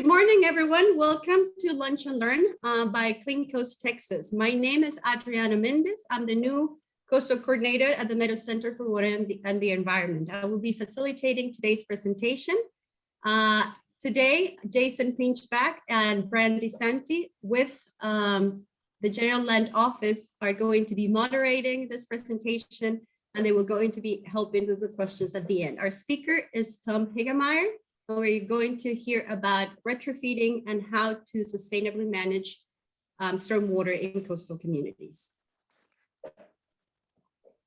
Good morning, everyone. Welcome to Lunch and Learn by Clean Coast, Texas. My name is Adriana Mendez. I'm the new Coastal Coordinator at the Meadows Center for Water and the Environment. I will be facilitating today's presentation. Today, Jason Pinchback and Brandy Santi with the General Land Office are going to be moderating this presentation, and they will going to be helping with the questions at the end. Our speaker is Tom Hegemier. We're going to hear about retrofitting and how to sustainably manage stormwater in coastal communities.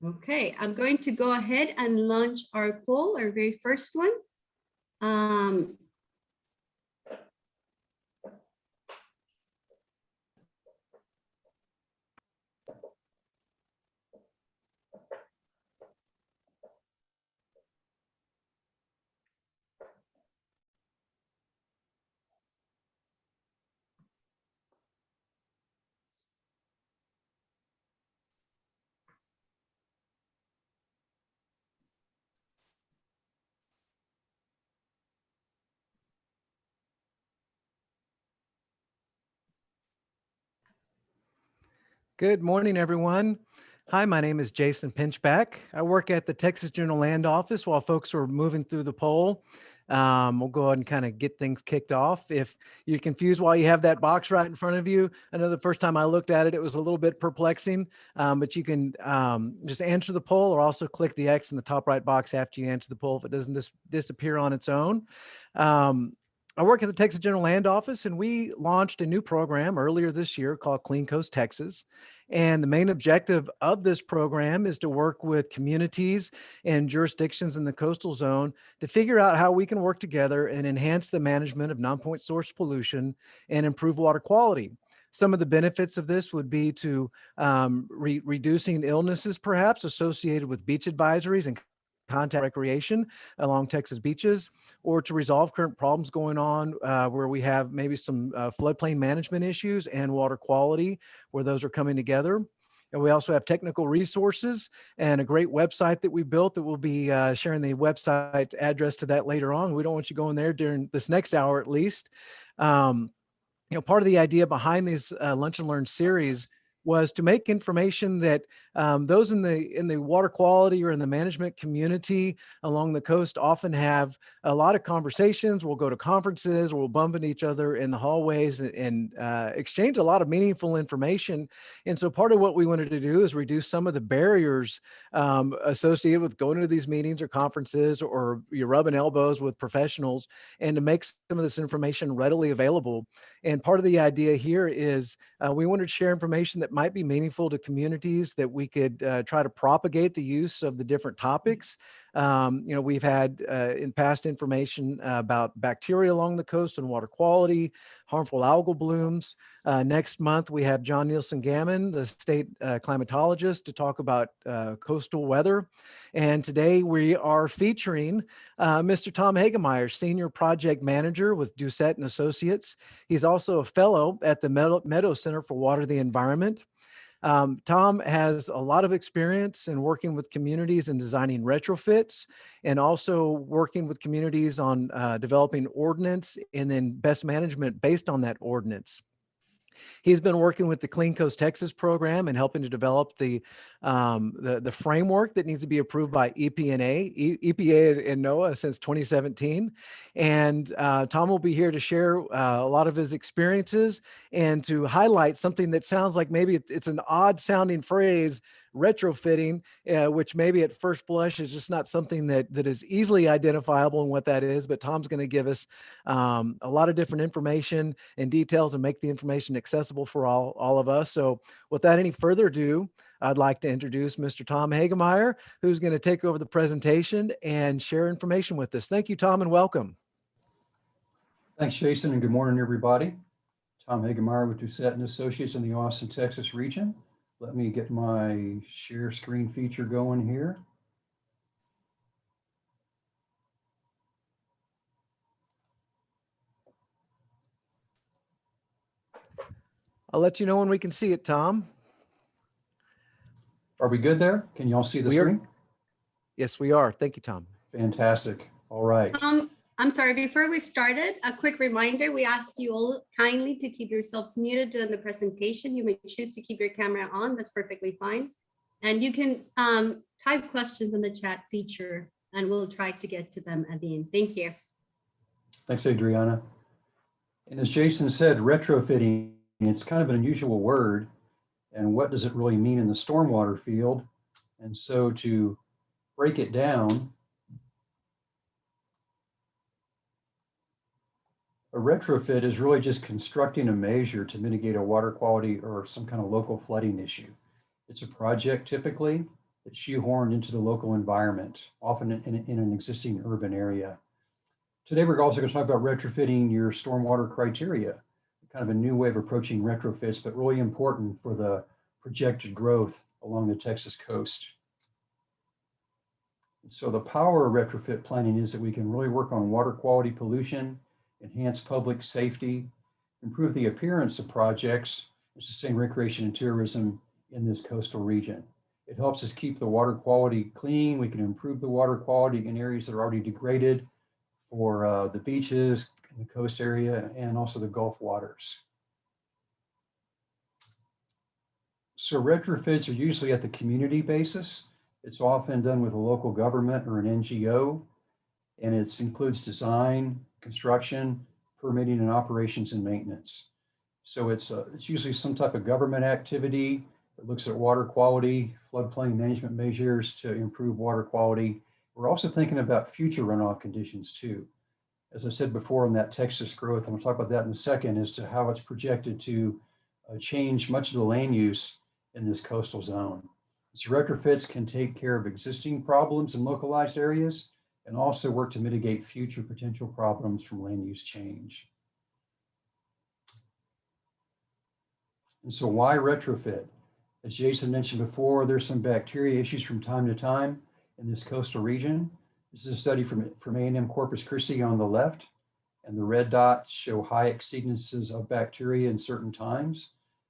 Okay, I'm going to go ahead and launch our poll, our very first one. Good morning, everyone. Hi, my name is Jason Pinchback. I work at the Texas General Land Office while folks are moving through the poll. We'll go ahead and kind of get things kicked off. If you're confused while you have that box right in front of you, I know the first time I looked at it, it was a little bit perplexing, but you can just answer the poll or also click the X in the top right box after you answer the poll if it doesn't disappear on its own. I work at the Texas General Land Office, and we launched a new program earlier this year called Clean Coast, Texas. And the main objective of this program is to work with communities and jurisdictions in the coastal zone to figure out how we can work together and enhance the management of non-point source pollution and improve water quality. Some of the benefits of this would be to reducing illnesses perhaps associated with beach advisories and contact recreation along Texas beaches, or to resolve current problems going on where we have maybe some floodplain management issues and water quality, where those are coming together. And we also have technical resources and a great website that we built that we'll be sharing the website address to that later on. We don't want you going there during this next hour at least. Part of the idea behind these Lunch and Learn series was to make information that those in the water quality or in the management community along the coast often have a lot of conversations. We'll go to conferences, we'll bump into each other in the hallways and exchange a lot of meaningful information. And so part of what we wanted to do is reduce some of the barriers associated with going to these meetings or conferences, or you're rubbing elbows with professionals, and to make some of this information readily available. And part of the idea here is we wanted to share information that might be meaningful to communities, that we could try to propagate the use of the different topics. We've had in past information about bacteria along the coast and water quality, harmful algal blooms. Next month, we have John Nielsen Gammon, the state climatologist, to talk about coastal weather. And today we are featuring Mr. Tom Hegemier, Senior Project Manager with Doucet and Associates. He's also a fellow at the Meadows Center for Water and the Environment. Tom has a lot of experience in working with communities and designing retrofits, and also working with communities on developing ordinance and then best management based on that ordinance. He's been working with the Clean Coast Texas program and helping to develop the framework that needs to be approved by EPA and NOAA since 2017. And Tom will be here to share a lot of his experiences and to highlight something that sounds like maybe it's an odd sounding phrase, retrofitting, which maybe at first blush is just not something that is easily identifiable in what that is, but Tom's going to give us a lot of different information and details and make the information accessible for all of us. So without any further ado, I'd like to introduce Mr. Tom Hegemier, who's going to take over the presentation and share information with us. Thank you, Tom, and welcome. Thanks, Jason, and good morning, everybody. Tom Hegemier with Doucet and Associates in the Austin, Texas region. Let me get my share screen feature going here. I'll let you know when we can see it, Tom. Are we good there? Can you all see the screen? Yes, we are. Thank you, Tom. Fantastic. All right. I'm sorry, before we started, a quick reminder, we ask you all kindly to keep yourselves muted during the presentation. You may choose to keep your camera on, that's perfectly fine. And you can type questions in the chat feature and we'll try to get to them at the end. Thank you. Thanks, Adriana. And as Jason said, retrofitting, it's kind of an unusual word. And what does it really mean in the stormwater field? And so to break it down, a retrofit is really just constructing a measure to mitigate a water quality or some kind of local flooding issue. It's a project typically that's shoehorned into the local environment, often in an existing urban area. Today, we're also going to talk about retrofitting your stormwater criteria, kind of a new way of approaching retrofits, but really important for the projected growth along the Texas coast. So the power of retrofit planning is that we can really work on water quality pollution, enhance public safety, improve the appearance of projects, and sustain recreation and tourism in this coastal region. It helps us keep the water quality clean. We can improve the water quality in areas that are already degraded for the beaches, in the coast area, and also the Gulf waters. So retrofits are usually at the community basis. It's often done with a local government or an NGO, and it includes design, construction, permitting, and operations and maintenance. So it's usually some type of government activity that looks at water quality, floodplain management measures to improve water quality. We're also thinking about future runoff conditions too. As I said before, on that Texas growth, and we'll talk about that in a second, as to how it's projected to change much of the land use in this coastal zone. So retrofits can take care of existing problems in localized areas and also work to mitigate future potential problems from land use change. And so why retrofit? As Jason mentioned before, there's some bacteria issues from time to time in this coastal region. This is a study from A&M Corpus Christi on the left, and the red dots show high exceedances of bacteria in certain times.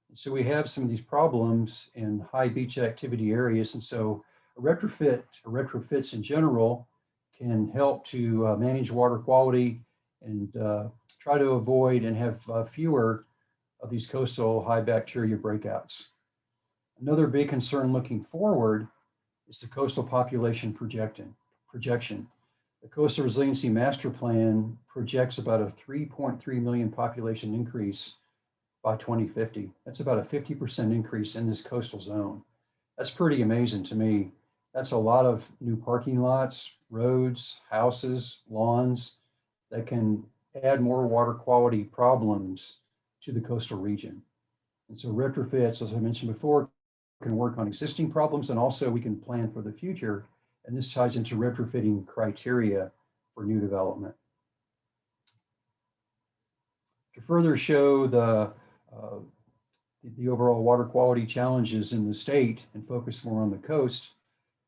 And so we have some of these problems in high beach activity areas. And so a retrofit, or retrofits in general, can help to manage water quality and try to avoid and have fewer of these coastal high bacteria breakouts. Another big concern looking forward is the coastal population projection. The Coastal Resiliency Master Plan projects about a 3.3 million population increase by 2050. That's about a 50% increase in this coastal zone. That's pretty amazing to me. That's a lot of new parking lots, roads, houses, lawns that can add more water quality problems to the coastal region. And so retrofits, as I mentioned before, can work on existing problems, and also we can plan for the future. And this ties into retrofitting criteria for new development. To further show the overall water quality challenges in the state and focus more on the coast,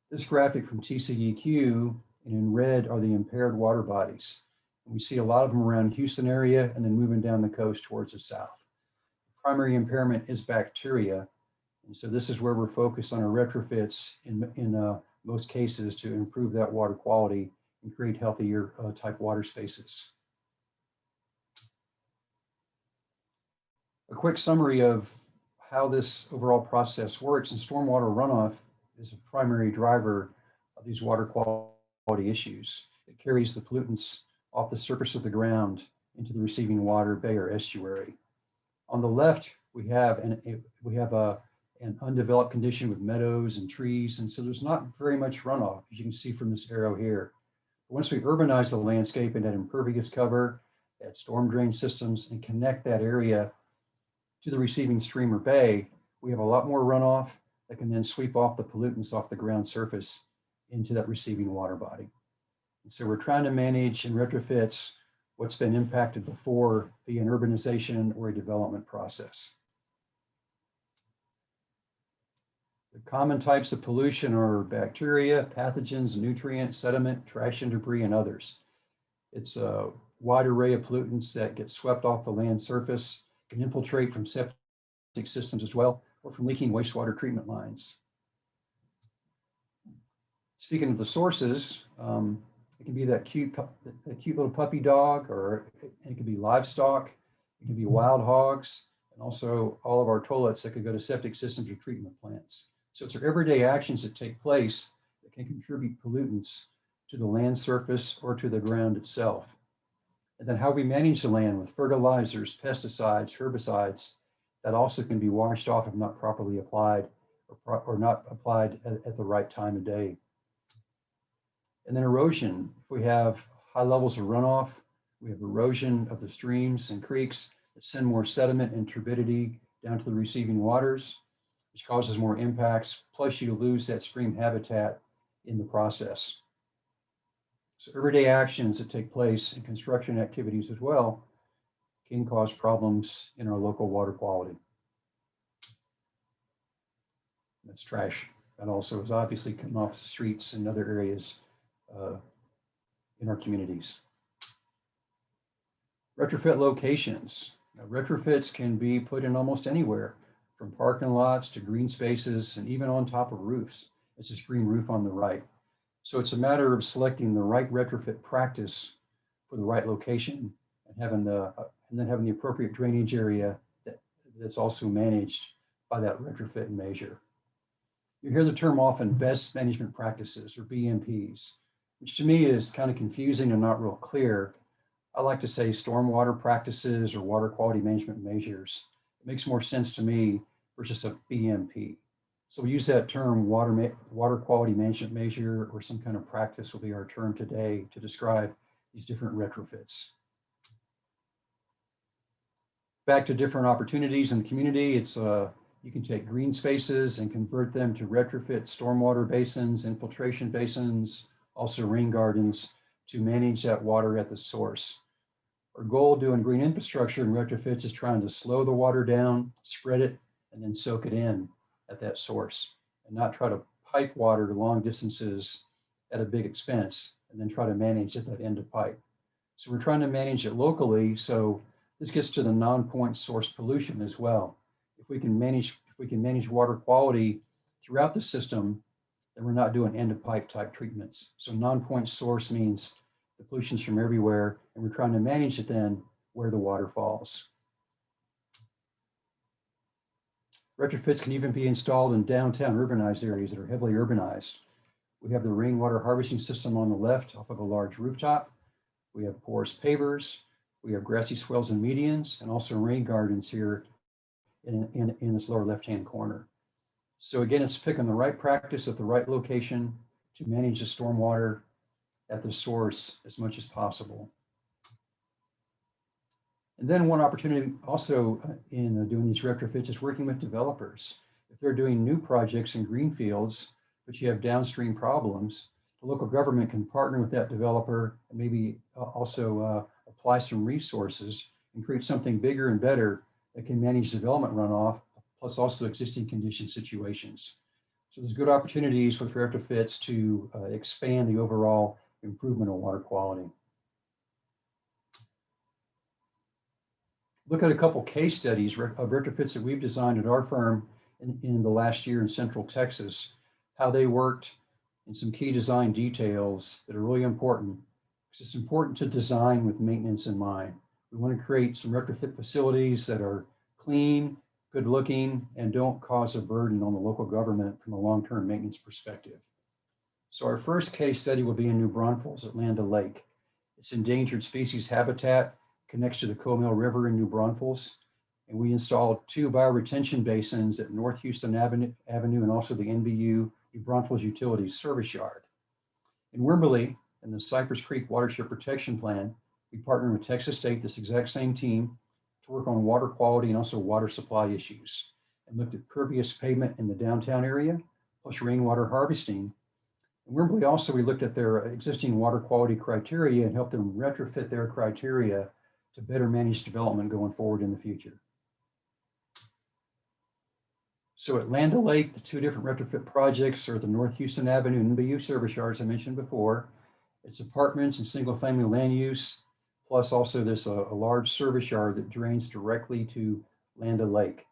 this graphic from TCEQ, and in red are the impaired water bodies. And we see a lot of them around Houston area and then moving down the coast towards the south. Primary impairment is bacteria. And so this is where we're focused on our retrofits in most cases to improve that water quality and create healthier type water spaces. A quick summary of how this overall process works, and stormwater runoff is a primary driver of these water quality issues. It carries the pollutants off the surface of the ground into the receiving water, bay, or estuary. On the left, we have an undeveloped condition with meadows and trees, and so there's not very much runoff, as you can see from this arrow here. But once we urbanize the landscape and add impervious cover, add storm drain systems, and connect that area to the receiving stream or bay, we have a lot more runoff that can then sweep off the pollutants off the ground surface into that receiving water body. And so we're trying to manage in retrofits what's been impacted before via an urbanization or a development process. The common types of pollution are bacteria, pathogens, nutrients, sediment, trash and debris, and others. It's a wide array of pollutants that get swept off the land surface, can infiltrate from septic systems as well, or from leaking wastewater treatment lines. Speaking of the sources, It can be that cute little puppy dog, or it can be livestock. It can be wild hogs, and also all of our toilets that could go to septic systems or treatment plants. So it's our everyday actions that take place that can contribute pollutants to the land surface or to the ground itself. And then how we manage the land with fertilizers, pesticides, herbicides, that also can be washed off if not properly applied or not applied at the right time of day. And then erosion. If we have high levels of runoff, we have erosion of the streams and creeks that send more sediment and turbidity down to the receiving waters, which causes more impacts, plus you lose that stream habitat in the process. So everyday actions that take place in construction activities as well can cause problems in our local water quality. That's trash. That also is obviously coming off the streets and other areas in our communities. Retrofit locations. Now, retrofits can be put in almost anywhere, from parking lots to green spaces and even on top of roofs. It's this green roof on the right. So it's a matter of selecting the right retrofit practice for the right location and having the appropriate drainage area that's also managed by that retrofit measure. You hear the term often, best management practices, or BMPs, which to me is kind of confusing and not real clear. I like to say stormwater practices or water quality management measures. It makes more sense to me versus a BMP. So we use that term, water quality management measure, or some kind of practice will be our term today to describe these different retrofits. Back to different opportunities in the community, it's you can take green spaces and convert them to retrofit stormwater basins, infiltration basins, also rain gardens, to manage that water at the source. Our goal doing green infrastructure and retrofits is trying to slow the water down, spread it, and then soak it in at that source, and not try to pipe water to long distances at a big expense and then try to manage at that end of pipe. So we're trying to manage it locally. So this gets to the non-point source pollution as well. If we can manage water quality throughout the system, then we're not doing end of pipe type treatments. So non-point source means the pollution's from everywhere, and we're trying to manage it then where the water falls. Retrofits can even be installed in downtown urbanized areas that are heavily urbanized. We have the rainwater harvesting system on the left off of a large rooftop. We have porous pavers. We have grassy swells and medians, and also rain gardens here in this lower left-hand corner. So again, it's picking the right practice at the right location to manage the stormwater at the source as much as possible. And then one opportunity also in doing these retrofits is working with developers. If they're doing new projects in greenfields, but you have downstream problems, the local government can partner with that developer and maybe also apply some resources and create something bigger and better that can manage development runoff, plus also existing condition situations. So there's good opportunities with retrofits to expand the overall improvement of water quality. Look at a couple case studies of retrofits that we've designed at our firm in the last year in Central Texas, how they worked, and some key design details that are really important, because it's important to design with maintenance in mind. We want to create some retrofit facilities that are clean, good looking, and don't cause a burden on the local government from a long-term maintenance perspective. So our first case study will be in New Braunfels at Landa Lake. It's endangered species habitat, connects to the Comill River in New Braunfels. And we installed 2 bioretention basins at North Houston Avenue and also the NBU New Braunfels Utilities Service Yard. In Wimberley, in the Cypress Creek Watershed Protection Plan, we partnered with Texas State, this exact same team, to work on water quality and also water supply issues, and looked at pervious pavement in the downtown area, plus rainwater harvesting. In Wimberley also, we looked at their existing water quality criteria and helped them retrofit their criteria to better manage development going forward in the future. So at Landa Lake, the 2 different retrofit projects are the North Houston Avenue and NBU service yards I mentioned before. It's apartments and single family land use, plus also there's a large service yard that drains directly to Landa Lake,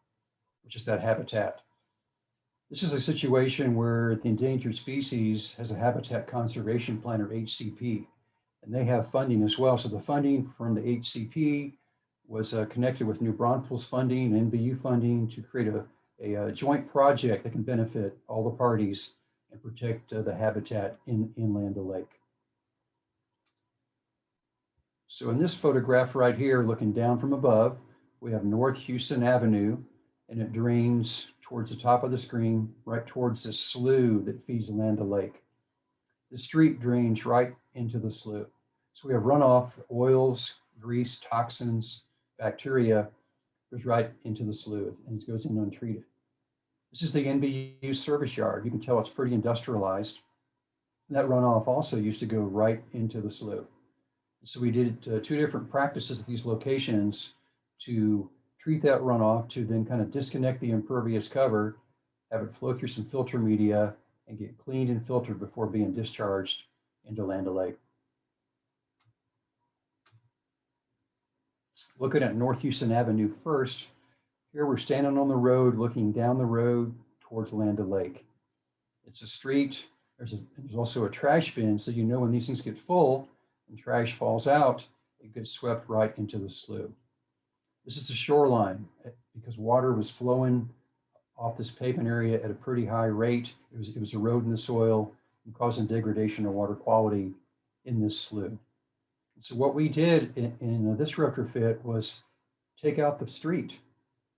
which is that habitat. This is a situation where the endangered species has a habitat conservation plan, or HCP. and they have funding as well. So the funding from the HCP was connected with New Braunfels funding and NBU funding to create a joint project that can benefit all the parties and protect the habitat in Landa Lake. So in this photograph right here, looking down from above, we have North Houston Avenue, and it drains towards the top of the screen, right towards the slough that feeds Landa Lake. The street drains right into the slough. So we have runoff, oils, grease, toxins, bacteria, goes right into the slough and it goes in untreated. This is the NBU service yard. You can tell it's pretty industrialized. That runoff also used to go right into the slough. So we did two different practices at these locations to treat that runoff, to then kind of disconnect the impervious cover, have it flow through some filter media and get cleaned and filtered before being discharged into Landa Lake. Looking at North Houston Avenue first, here we're standing on the road, looking down the road towards Landa Lake. It's a street. There's also a trash bin, so you know when these things get full and trash falls out, it gets swept right into the slough. This is the shoreline because water was flowing off this pavement area at a pretty high rate. It was eroding the soil and causing degradation of water quality in this slough. So what we did in this retrofit was take out the street,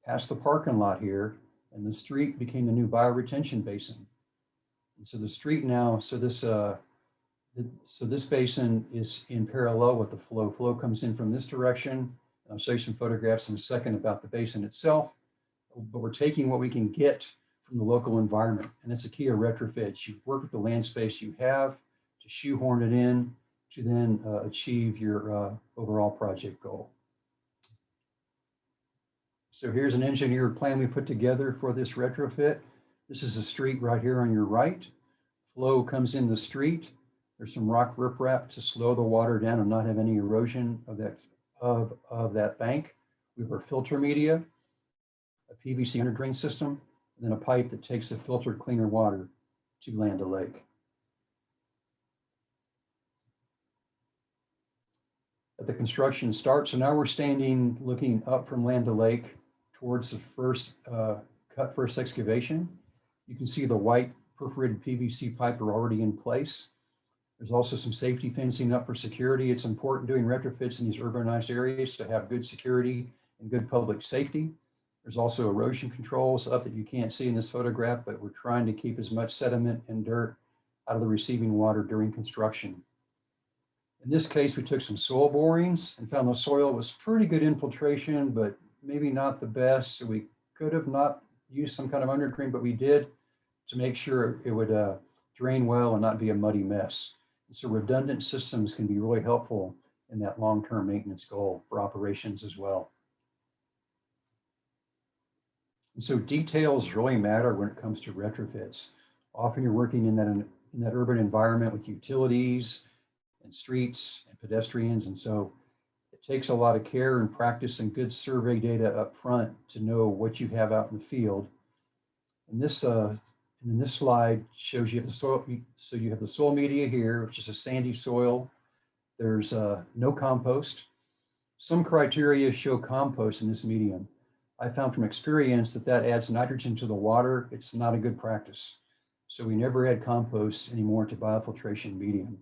past the parking lot here, and the street became the new bioretention basin. And so the street now, so this basin is in parallel with the flow. Flow comes in from this direction. I'll show you some photographs in a second about the basin itself, but we're taking what we can get from the local environment. And that's a key of retrofits. You work with the land space you have to shoehorn it in to then achieve your overall project goal. So here's an engineered plan we put together for this retrofit. This is a street right here on your right. Flow comes in the street. There's some rock riprap to slow the water down and not have any erosion of that bank. We have our filter media, a PVC under drain system, and then a pipe that takes the filtered cleaner water to Landa Lake. At the construction start, so now we're standing looking up from Landa Lake towards the first first excavation. You can see the white perforated PVC pipe are already in place. There's also some safety fencing up for security. It's important doing retrofits in these urbanized areas to have good security and good public safety. There's also erosion controls up that you can't see in this photograph, but we're trying to keep as much sediment and dirt out of the receiving water during construction. In this case, we took some soil borings and found the soil was pretty good infiltration, but maybe not the best. So we could have not used some kind of underdrain, but we did to make sure it would drain well and not be a muddy mess. And so redundant systems can be really helpful in that long-term maintenance goal for operations as well. And so details really matter when it comes to retrofits. Often you're working in that urban environment with utilities and streets and pedestrians. And so it takes a lot of care and practice and good survey data up front to know what you have out in the field. And this slide shows you the soil. So you have the soil media here, which is a sandy soil. There's no compost. Some criteria show compost in this medium. I found from experience that adds nitrogen to the water. It's not a good practice. So we never add compost anymore to biofiltration medium.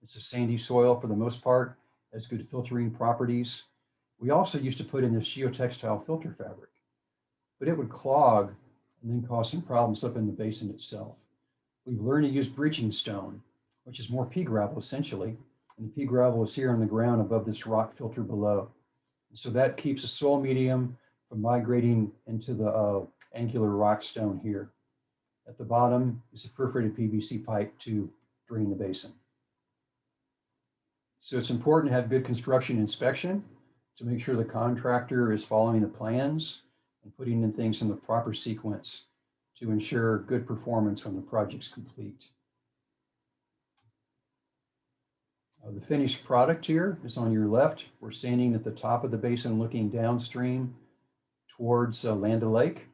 It's a sandy soil for the most part, has good filtering properties. We also used to put in this geotextile filter fabric, but it would clog and then cause some problems up in the basin itself. We've learned to use breaching stone, which is more pea gravel essentially. And the pea gravel is here on the ground above this rock filter below. And so that keeps the soil medium from migrating into the angular rock stone here. At the bottom is a perforated PVC pipe to drain the basin. So it's important to have good construction inspection to make sure the contractor is following the plans and putting in things in the proper sequence to ensure good performance when the project's complete. The finished product here is on your left. We're standing at the top of the basin looking downstream towards Landa Lake.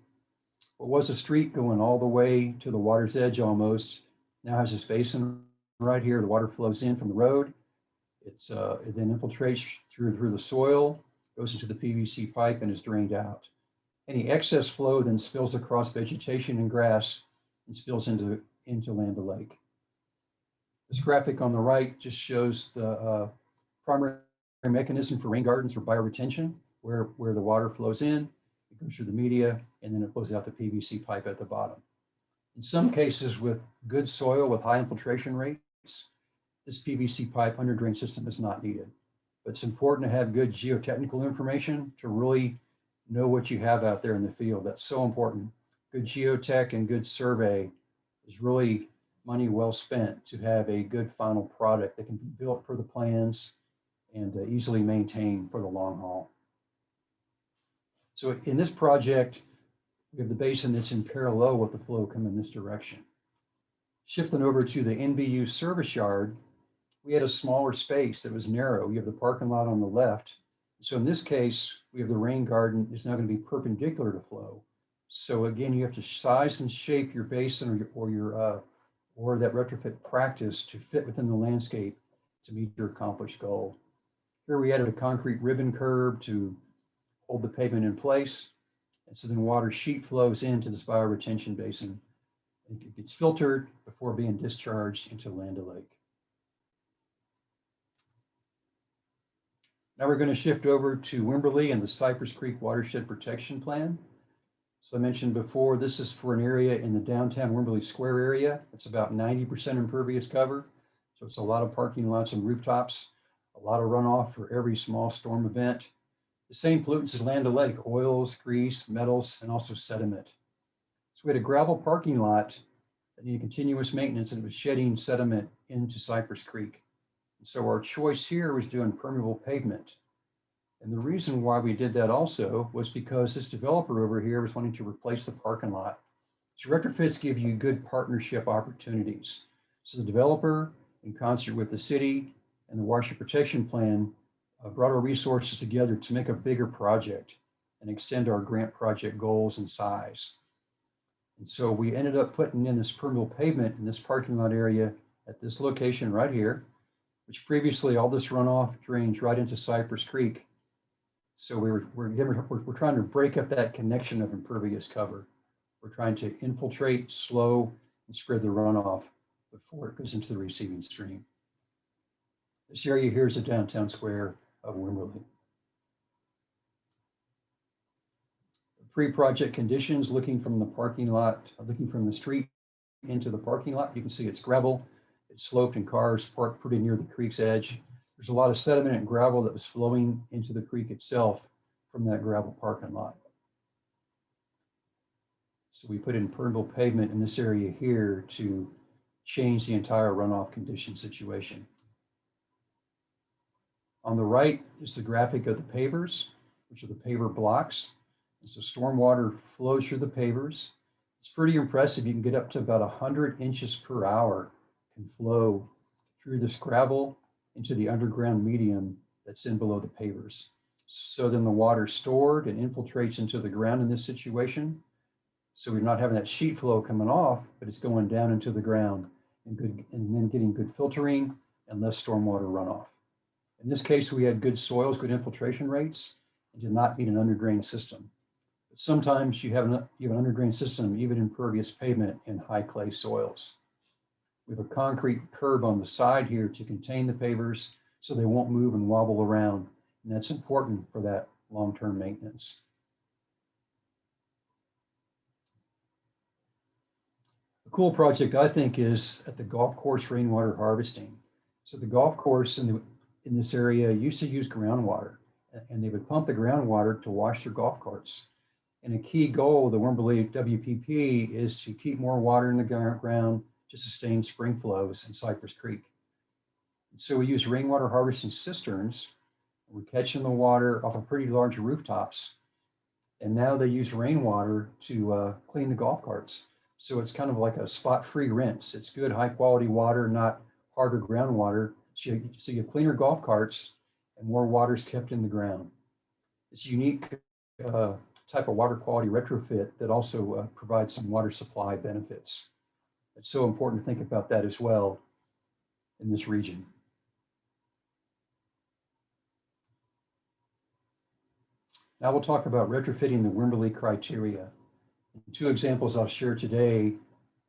What was a street going all the way to the water's edge almost now has this basin right here. The water flows in from the road. It then infiltrates through the soil, goes into the PVC pipe and is drained out. Any excess flow then spills across vegetation and grass and spills into Landa Lake. This graphic on the right just shows the primary mechanism for rain gardens or bioretention, where the water flows in, it goes through the media, and then it flows out the PVC pipe at the bottom. In some cases with good soil with high infiltration rates, this PVC pipe under drain system is not needed. But it's important to have good geotechnical information to really know what you have out there in the field. That's so important. Good geotech and good survey is really money well spent to have a good final product that can be built per the plans and easily maintained for the long haul. So in this project, we have the basin that's in parallel with the flow coming this direction. Shifting over to the NBU service yard, we had a smaller space that was narrow. You have the parking lot on the left. So in this case, we have the rain garden is now going to be perpendicular to flow. So again, you have to size and shape your basin or that retrofit practice to fit within the landscape to meet your accomplished goal. Here we added a concrete ribbon curb to hold the pavement in place. And so then water sheet flows into this bioretention basin. It gets filtered before being discharged into Landa Lake. Now we're going to shift over to Wimberley and the Cypress Creek Watershed Protection Plan. So I mentioned before, this is for an area in the downtown Wimberley Square area. It's about 90% impervious cover. So it's a lot of parking lots and rooftops, a lot of runoff for every small storm event. The same pollutants as Landa Lake: oils, grease, metals, and also sediment. So we had a gravel parking lot that needed continuous maintenance, and it was shedding sediment into Cypress Creek. And so our choice here was doing permeable pavement. And the reason why we did that also was because this developer over here was wanting to replace the parking lot. So retrofits give you good partnership opportunities. So the developer, in concert with the city and the Watershed Protection Plan, brought our resources together to make a bigger project and extend our grant project goals and size. And so we ended up putting in this permeable pavement in this parking lot area at this location right here, which previously all this runoff drains right into Cypress Creek. So we're trying to break up that connection of impervious cover. We're trying to infiltrate, slow, and spread the runoff before it goes into the receiving stream. This area here is the downtown square of Wimberley. Pre-project conditions, looking from the parking lot, looking from the street into the parking lot, you can see it's gravel, it's sloped, and cars parked pretty near the creek's edge. There's a lot of sediment and gravel that was flowing into the creek itself from that gravel parking lot. So we put in permeable pavement in this area here to change the entire runoff condition situation. On the right is the graphic of the pavers, which are the paver blocks. And so stormwater flows through the pavers. It's pretty impressive. You can get up to about 100 inches per hour can flow through this gravel into the underground medium that's in below the pavers. So then the water is stored and infiltrates into the ground in this situation. So we're not having that sheet flow coming off, but it's going down into the ground and then getting good filtering and less stormwater runoff. In this case, we had good soils, good infiltration rates, and did not need an underdrain system. But sometimes you have an underdrain system, even impervious pavement in high clay soils. We have a concrete curb on the side here to contain the pavers so they won't move and wobble around. And that's important for that long-term maintenance. A cool project, I think, is at the golf course rainwater harvesting. So the golf course in this area used to use groundwater, and they would pump the groundwater to wash their golf carts. And a key goal of the Wimberley WPP is to keep more water in the ground to sustain spring flows in Cypress Creek. And so we use rainwater harvesting cisterns. We're catching the water off of pretty large rooftops. And now they use rainwater to clean the golf carts. So it's kind of like a spot-free rinse. It's good, high-quality water, not harder groundwater. So you have cleaner golf carts and more water is kept in the ground. It's a unique type of water quality retrofit that also provides some water supply benefits. It's so important to think about that as well in this region. Now we'll talk about retrofitting the Wimberley criteria. Two examples I'll share today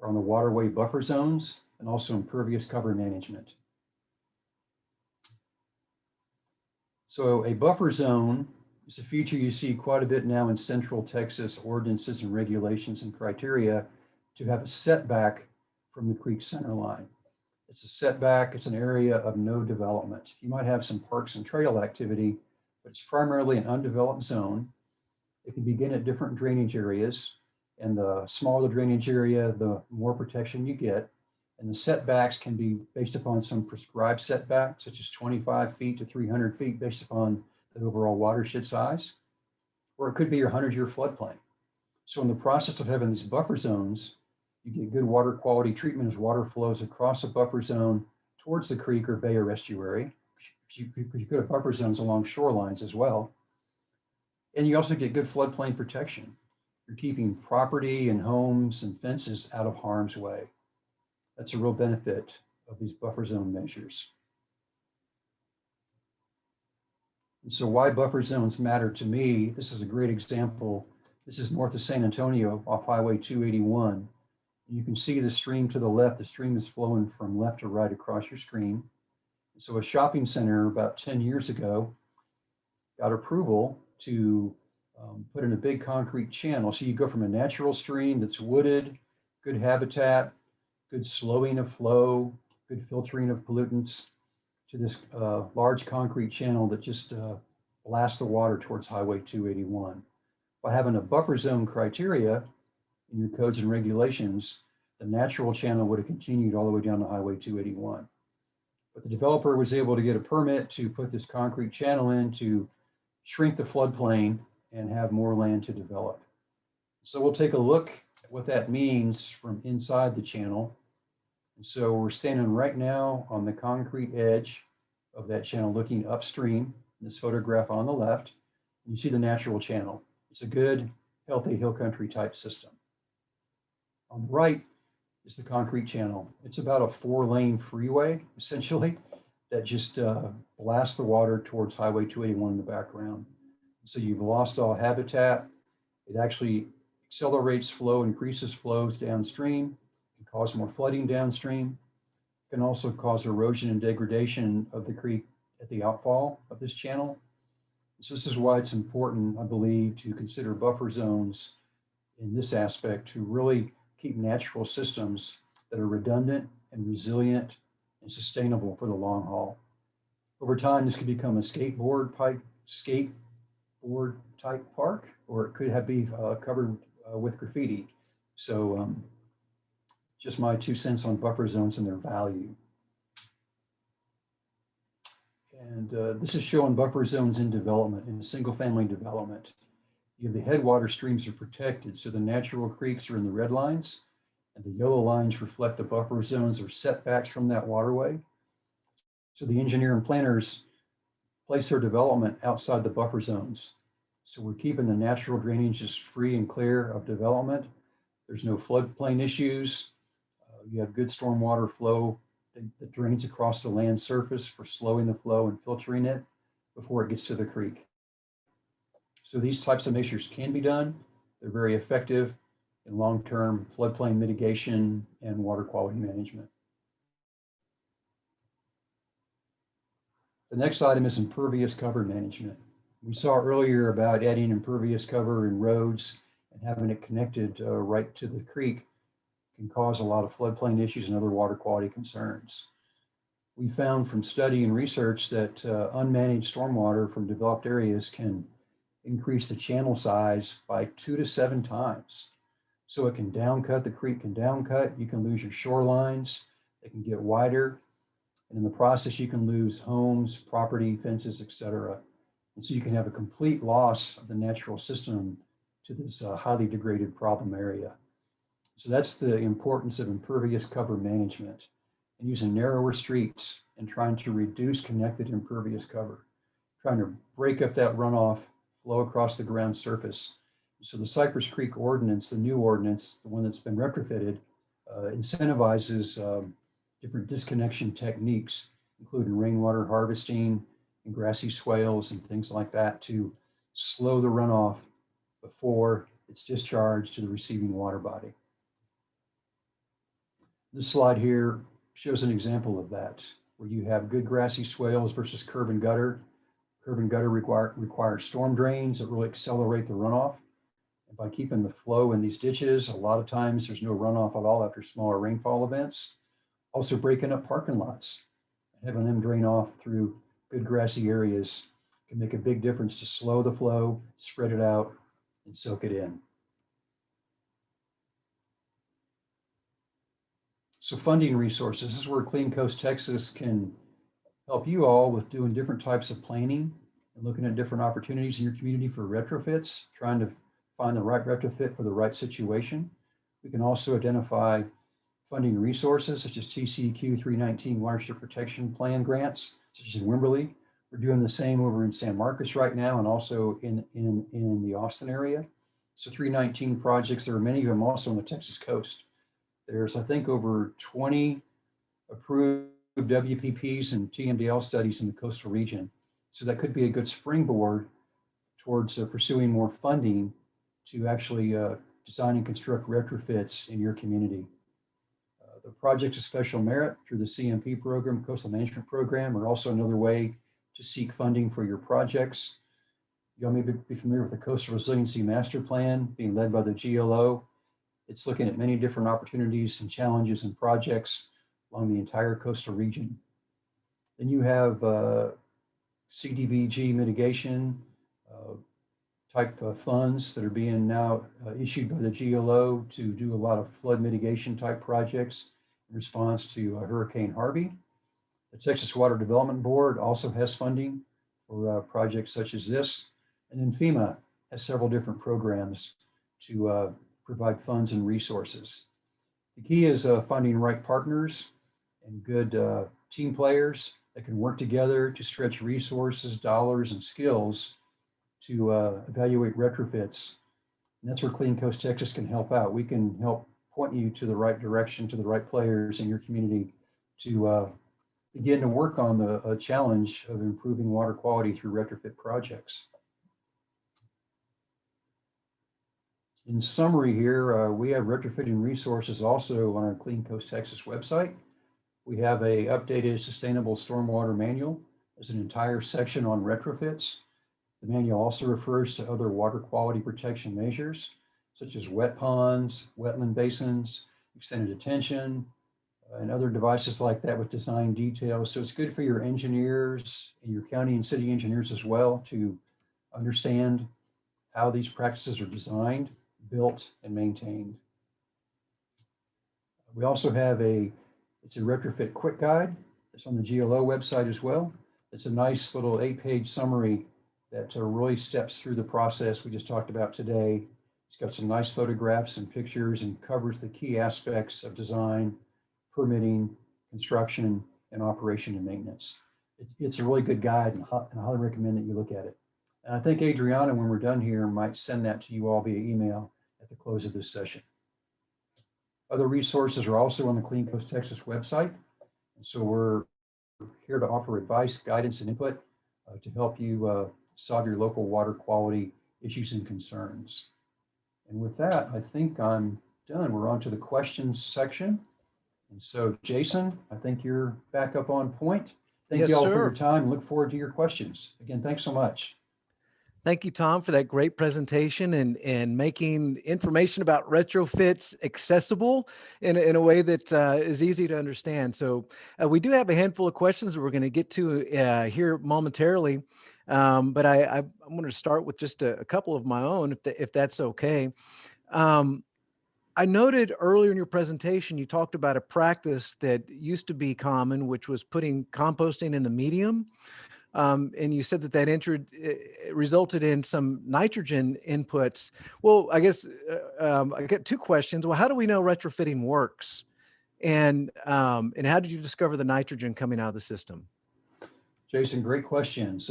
are on the waterway buffer zones and also impervious cover management. So a buffer zone is a feature you see quite a bit now in Central Texas ordinances and regulations and criteria to have a setback from the creek center line. It's a setback, it's an area of no development. You might have some parks and trail activity, but it's primarily an undeveloped zone. It can begin at different drainage areas, and the smaller the drainage area, the more protection you get. And the setbacks can be based upon some prescribed setback, such as 25 feet to 300 feet based upon the overall watershed size, or it could be your 100-year floodplain. So in the process of having these buffer zones, you get good water quality treatment as water flows across a buffer zone towards the creek or bay or estuary. You could have buffer zones along shorelines as well. And you also get good floodplain protection. You're keeping property and homes and fences out of harm's way. That's a real benefit of these buffer zone measures. And so why buffer zones matter to me, this is a great example. This is north of San Antonio off Highway 281. You can see the stream to the left. The stream is flowing from left to right across your screen. So a shopping center about 10 years ago got approval to put in a big concrete channel. So you go from a natural stream that's wooded, good habitat, good slowing of flow, good filtering of pollutants, to this large concrete channel that just blasts the water towards Highway 281. By having a buffer zone criteria in your codes and regulations, the natural channel would have continued all the way down to Highway 281. But the developer was able to get a permit to put this concrete channel in to shrink the floodplain and have more land to develop. So we'll take a look at what that means from inside the channel. And so we're standing right now on the concrete edge of that channel looking upstream, in this photograph on the left. You see the natural channel. It's a good, healthy hill country type system. On the right is the concrete channel. It's about a 4-lane freeway, essentially, that just blasts the water towards Highway 281 in the background. So you've lost all habitat. It actually accelerates flow, increases flows downstream, can cause more flooding downstream, can also cause erosion and degradation of the creek at the outfall of this channel. So this is why it's important, I believe, to consider buffer zones in this aspect to really keep natural systems that are redundant and resilient and sustainable for the long haul. Over time, this could become a skateboard type park, or it could be covered with graffiti. So just my 2 cents on buffer zones and their value. And this is showing buffer zones in development, in single family development. You have the headwater streams are protected, so the natural creeks are in the red lines, and the yellow lines reflect the buffer zones or setbacks from that waterway. So the engineer and planners place their development outside the buffer zones. So we're keeping the natural drainages free and clear of development. There's no floodplain issues. You have good stormwater flow that drains across the land surface for slowing the flow and filtering it before it gets to the creek. So these types of measures can be done. They're very effective in long-term floodplain mitigation and water quality management. The next item is impervious cover management. We saw earlier about adding impervious cover in roads and having it connected right to the creek can cause a lot of floodplain issues and other water quality concerns. We found from study and research that unmanaged stormwater from developed areas can increase the channel size by 2 to 7 times. So it can downcut, the creek can downcut, you can lose your shorelines, they can get wider, and in the process you can lose homes, property, fences, etc. And so you can have a complete loss of the natural system to this highly degraded problem area. So that's the importance of impervious cover management and using narrower streets and trying to reduce connected impervious cover, trying to break up that runoff flow across the ground surface. So the Cypress Creek ordinance, the new ordinance, the one that's been retrofitted, incentivizes different disconnection techniques, including rainwater harvesting and grassy swales and things like that to slow the runoff before it's discharged to the receiving water body. This slide here shows an example of that, where you have good grassy swales versus curb and gutter. Curb and gutter require storm drains that really accelerate the runoff. And by keeping the flow in these ditches, a lot of times there's no runoff at all after smaller rainfall events. Also breaking up parking lots, having them drain off through good grassy areas can make a big difference to slow the flow, spread it out, and soak it in. So funding resources, this is where Clean Coast Texas can help you all with doing different types of planning and looking at different opportunities in your community for retrofits, trying to find the right retrofit for the right situation. We can also identify funding resources such as TCEQ 319 Watershed Protection Plan grants, such as in Wimberley. We're doing the same over in San Marcos right now and also in the Austin area. So 319 projects, there are many of them also on the Texas coast. There's, I think, over 20 approved WPPs and TMDL studies in the coastal region. So that could be a good springboard towards pursuing more funding to actually design and construct retrofits in your community. The projects of special merit through the CMP program, Coastal Management Program, are also another way to seek funding for your projects. Y'all may be familiar with the Coastal Resiliency Master Plan being led by the GLO. It's looking at many different opportunities and challenges and projects along the entire coastal region. Then you have CDBG mitigation type of funds that are being now issued by the GLO to do a lot of flood mitigation type projects in response to Hurricane Harvey. The Texas Water Development Board also has funding for projects such as this. And then FEMA has several different programs to provide funds and resources. The key is finding right partners and good team players that can work together to stretch resources, dollars, and skills to evaluate retrofits. And that's where Clean Coast Texas can help out. We can help point you to the right direction, to the right players in your community to begin to work on the challenge of improving water quality through retrofit projects. In summary here, we have retrofitting resources also on our Clean Coast Texas website. We have a updated sustainable stormwater manual. There's an entire section on retrofits. The manual also refers to other water quality protection measures, such as wet ponds, wetland basins, extended detention, and other devices like that with design details. So it's good for your engineers and your county and city engineers as well to understand how these practices are designed, built, and maintained. We also have it's a retrofit quick guide. It's on the GLO website as well. It's a nice little 8-page summary that really steps through the process we just talked about today. It's got some nice photographs and pictures and covers the key aspects of design, permitting, construction, and operation and maintenance. It's a really good guide, and I highly recommend that you look at it. And I think Adriana, when we're done here, might send that to you all via email at the close of this session. Other resources are also on the Clean Coast Texas website. And so we're here to offer advice, guidance, and input to help you solve your local water quality issues and concerns. And with that, I think I'm done. We're on to the questions section. And so, Jason, I think you're back up on point. Thank you all for your time. Look forward to your questions. Again, thanks so much. Thank you, Tom, for that great presentation and making information about retrofits accessible in a way that is easy to understand. So we do have a handful of questions that we're going to get to here momentarily, but I want to start with just a couple of my own, if that's okay. I noted earlier in your presentation, you talked about a practice that used to be common, which was putting composting in the medium. And you said that resulted in some nitrogen inputs. Well, I guess I got two questions. Well, how do we know retrofitting works? And how did you discover the nitrogen coming out of the system? Jason, great questions.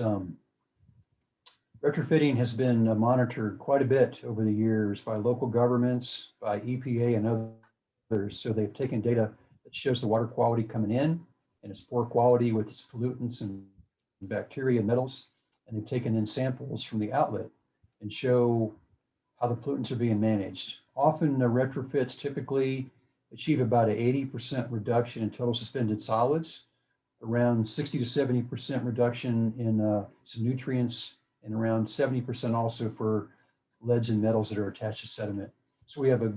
Retrofitting has been monitored quite a bit over the years by local governments, by EPA and others. So they've taken data that shows the water quality coming in and its poor quality with its pollutants and bacteria and metals, and they've taken in samples from the outlet and show how the pollutants are being managed. Often the retrofits typically achieve about an 80% reduction in total suspended solids, around 60 to 70% reduction in some nutrients, and around 70% also for leads and metals that are attached to sediment. So we have a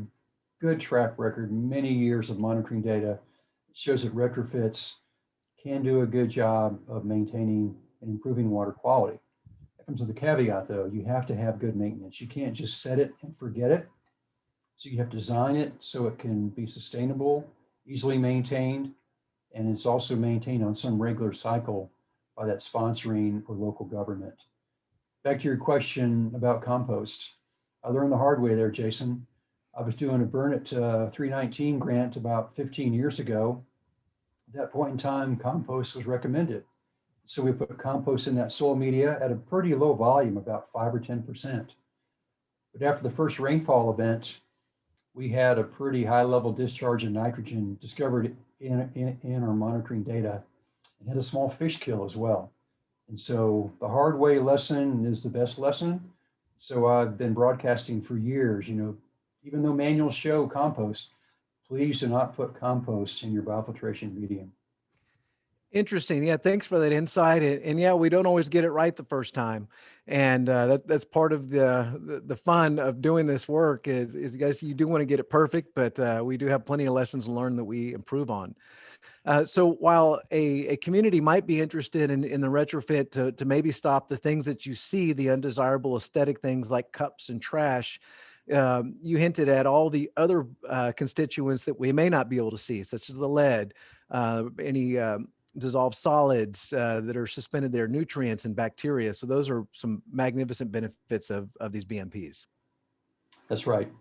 good track record, many years of monitoring data. It shows that retrofits can do a good job of maintaining and improving water quality. That comes with a caveat though, you have to have good maintenance. You can't just set it and forget it. So you have to design it so it can be sustainable, easily maintained, and it's also maintained on some regular cycle by that sponsoring or local government. Back to your question about compost. I learned the hard way there, Jason. I was doing a Burn It 319 grant about 15 years ago. At that point in time, compost was recommended. So we put compost in that soil media at a pretty low volume, about 5 or 10%. But after the first rainfall event, we had a pretty high level discharge of nitrogen discovered in our monitoring data, and had a small fish kill as well. And so the hard way lesson is the best lesson. So I've been broadcasting for years, even though manuals show compost, please do not put compost in your biofiltration medium. Interesting. Yeah, thanks for that insight. And yeah, we don't always get it right the first time, and that's part of the fun of doing this work. Is guys, you do want to get it perfect, but we do have plenty of lessons learned that we improve on. So while a community might be interested in the retrofit to maybe stop the things that you see, the undesirable aesthetic things like cups and trash, you hinted at all the other constituents that we may not be able to see, such as the lead, any dissolved solids that are suspended there, nutrients and bacteria. So those are some magnificent benefits of these BMPs. That's right.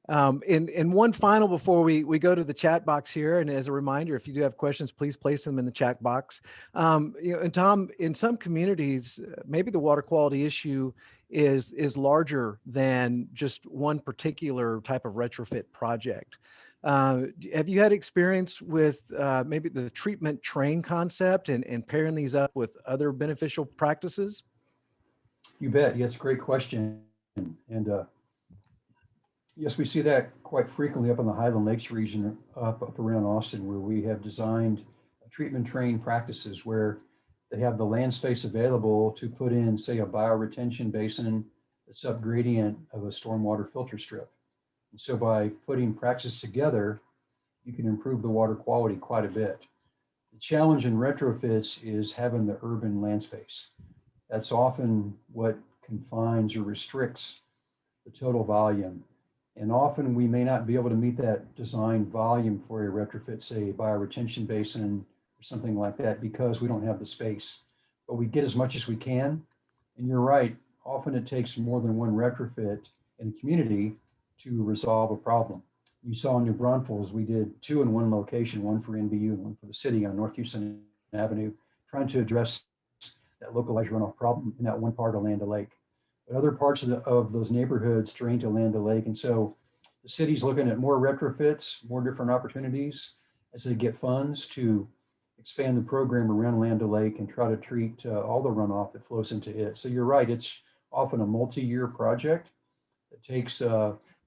And one final before we go to the chat box here, and as a reminder, if you do have questions, please place them in the chat box. And Tom, in some communities, maybe the water quality issue is larger than just one particular type of retrofit project. Have you had experience with maybe the treatment train concept and pairing these up with other beneficial practices? You bet. Yes, great question. And yes, we see that quite frequently up in the Highland Lakes region, up around Austin, where we have designed treatment train practices where they have the land space available to put in, say, a bioretention basin that's subgradient of a stormwater filter strip. And so by putting practices together, you can improve the water quality quite a bit. The challenge in retrofits is having the urban land space. That's often what confines or restricts the total volume. And often we may not be able to meet that design volume for a retrofit, say a bioretention basin or something like that, because we don't have the space. But we get as much as we can. And you're right, often it takes more than one retrofit in a community to resolve a problem. You saw in New Braunfels, we did 2 in one location, one for NBU and one for the city on North Houston Avenue, trying to address that localized runoff problem in that one part of Landa Lake. But other parts of those neighborhoods drain to Landa Lake. And so the city's looking at more retrofits, more different opportunities as they get funds to expand the program around Landa Lake and try to treat all the runoff that flows into it. So you're right, it's often a multi-year project that takes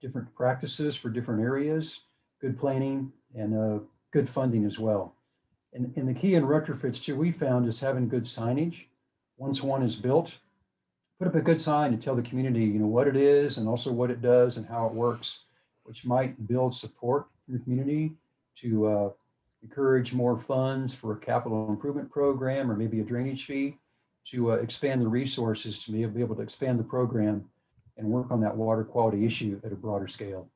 different practices for different areas, good planning, and good funding as well. And the key in retrofits too, we found, is having good signage. Once one is built, put up a good sign to tell the community, what it is and also what it does and how it works, which might build support from the community to encourage more funds for a capital improvement program or maybe a drainage fee to expand the resources to be able to expand the program and work on that water quality issue at a broader scale.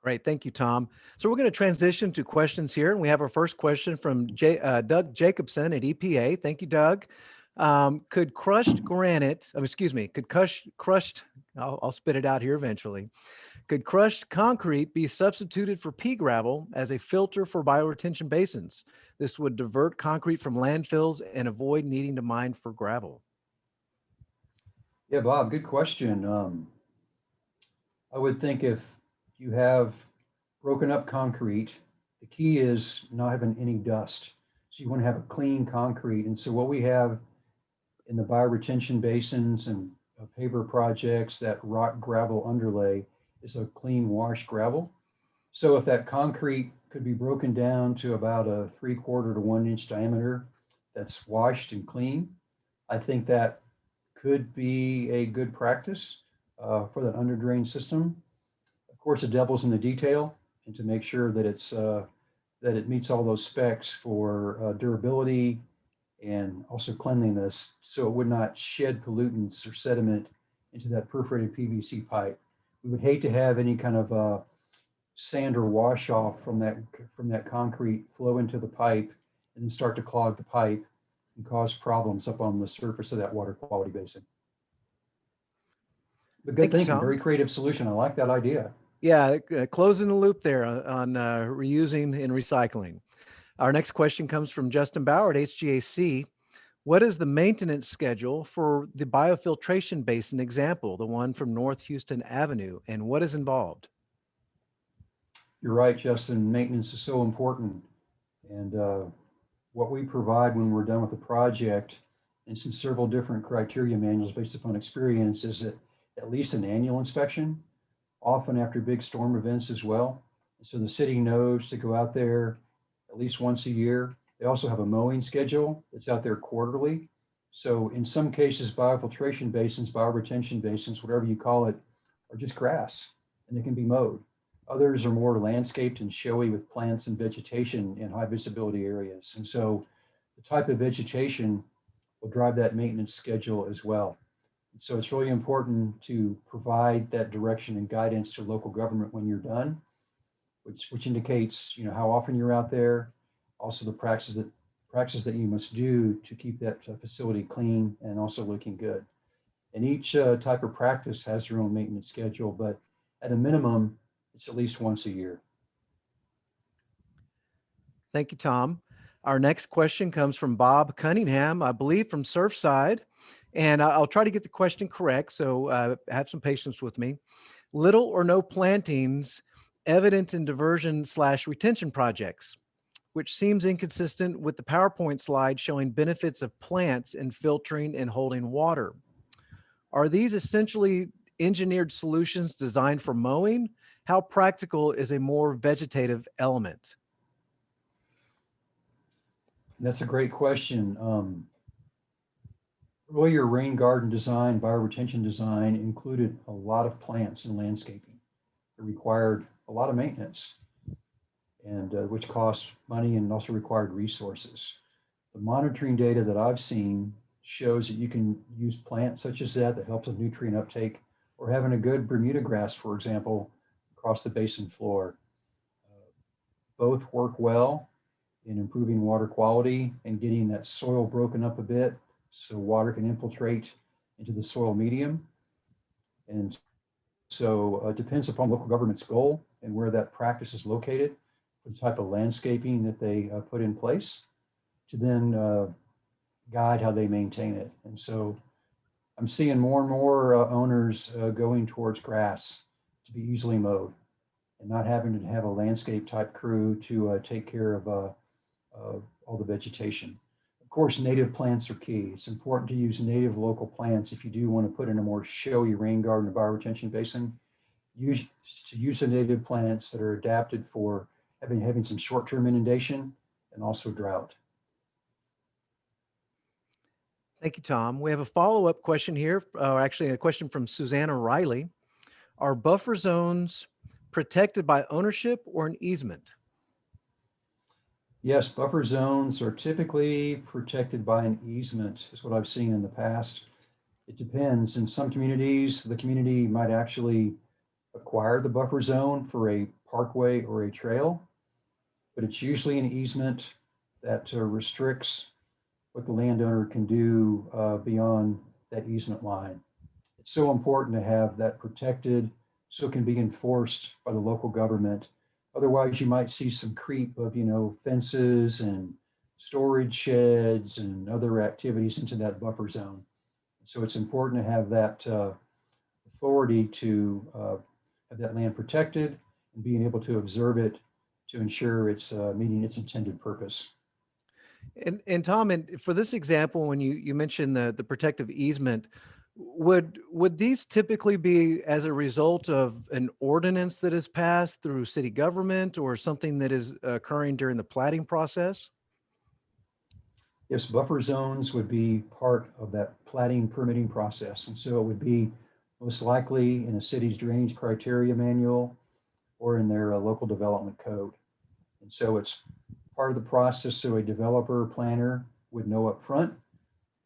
Great, thank you, Tom. So we're going to transition to questions here, and we have our first question from Doug Jacobson at EPA. Thank you, Doug. Could crushed granite, I'll spit it out here eventually. Could crushed concrete be substituted for pea gravel as a filter for bioretention basins? This would divert concrete from landfills and avoid needing to mine for gravel. Yeah, Bob, good question. I would think if you have broken up concrete, the key is not having any dust. So you want to have a clean concrete. And so what we have in the bioretention basins and paver projects, that rock gravel underlay is a clean wash gravel. So if that concrete could be broken down to about a 3/4 to 1 inch diameter that's washed and clean, I think that could be a good practice for that under drain system. Of course, the devil's in the detail, and to make sure that that it meets all those specs for durability and also cleanliness, so it would not shed pollutants or sediment into that perforated PVC pipe. We would hate to have any kind of sand or wash off from that concrete flow into the pipe and then start to clog the pipe and cause problems up on the surface of that water quality basin. But good Thank you, thinking, Tom. very creative solution. I like that idea. Yeah, closing the loop there on reusing and recycling. Our next question comes from Justin Bauer at HGAC. What is the maintenance schedule for the biofiltration basin example, the one from North Houston Avenue, and what is involved? You're right, Justin. Maintenance is so important. And what we provide when we're done with the project, and some several different criteria manuals based upon experience, is at least an annual inspection, often after big storm events as well. So the city knows to go out there at least once a year. They also have a mowing schedule that's out there quarterly. So in some cases, biofiltration basins, bioretention basins, whatever you call it, are just grass and they can be mowed. Others are more landscaped and showy with plants and vegetation in high visibility areas. And so the type of vegetation will drive that maintenance schedule as well. So it's really important to provide that direction and guidance to local government when you're done, which indicates, you know, how often you're out there, also the practices that you must do to keep that facility clean and also looking good. And each type of practice has their own maintenance schedule, but at a minimum, it's at least once a year. Thank you, Tom. Our next question comes from Bob Cunningham, I believe from Surfside. And I'll try to get the question correct, so have some patience with me. Little or no plantings evident in diversion/retention projects, which seems inconsistent with the PowerPoint slide showing benefits of plants in filtering and holding water. Are these essentially engineered solutions designed for mowing? How practical is a more vegetative element? That's a great question. Earlier rain garden design, bioretention design included a lot of plants and landscaping. It required a lot of maintenance, and which cost money and also required resources. The monitoring data that I've seen shows that you can use plants such as that helps with nutrient uptake, or having a good Bermuda grass, for example, across the basin floor. Both work well in improving water quality and getting that soil broken up a bit so water can infiltrate into the soil medium. And so it depends upon local government's goal and where that practice is located, the type of landscaping that they put in place to then guide how they maintain it. And so I'm seeing more and more owners going towards grass to be easily mowed and not having to have a landscape type crew to take care of all the vegetation. Of course, native plants are key. It's important to use native local plants if you do want to put in a more showy rain garden or bioretention basin. Use the native plants that are adapted for having some short-term inundation and also drought. Thank you, Tom. We have a follow-up question here, actually a question from Susanna Riley. Are buffer zones protected by ownership or an easement? Yes, buffer zones are typically protected by an easement, is what I've seen in the past. It depends. In some communities, the community might actually acquire the buffer zone for a parkway or a trail, but it's usually an easement that restricts what the landowner can do beyond that easement line. It's so important to have that protected so it can be enforced by the local government. Otherwise, you might see some creep of, you know, fences and storage sheds and other activities into that buffer zone. So it's important to have that authority to have that land protected and being able to observe it to ensure it's meeting its intended purpose. And Tom, and for this example, when you mentioned the protective easement, would these typically be as a result of an ordinance that is passed through city government or something that is occurring during the plating process? Yes, buffer zones would be part of that plating permitting process. And so it would be most likely in a city's drainage criteria manual or in their local development code. And so it's part of the process, so a developer planner would know up front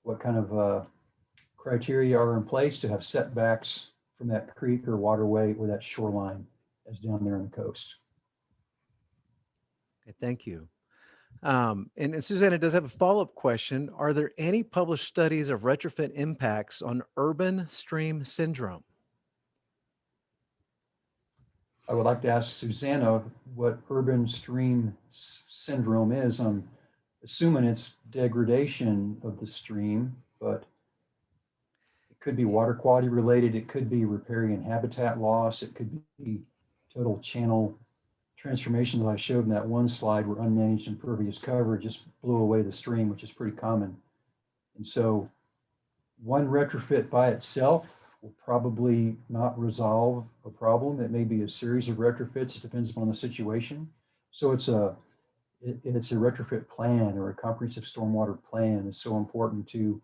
what kind of criteria are in place to have setbacks from that creek or waterway or that shoreline as down there on the coast. Okay, thank you. And Susanna does have a follow-up question. Are there any published studies of retrofit impacts on urban stream syndrome? I would like to ask Susanna what urban stream syndrome is. I'm assuming it's degradation of the stream, but it could be water quality related. It could be riparian habitat loss. It could be total channel transformation that I showed in that one slide where unmanaged impervious cover just blew away the stream, which is pretty common. And so one retrofit by itself will probably not resolve a problem. It may be a series of retrofits. It depends upon the situation. So it's a retrofit plan or a comprehensive stormwater plan is so important to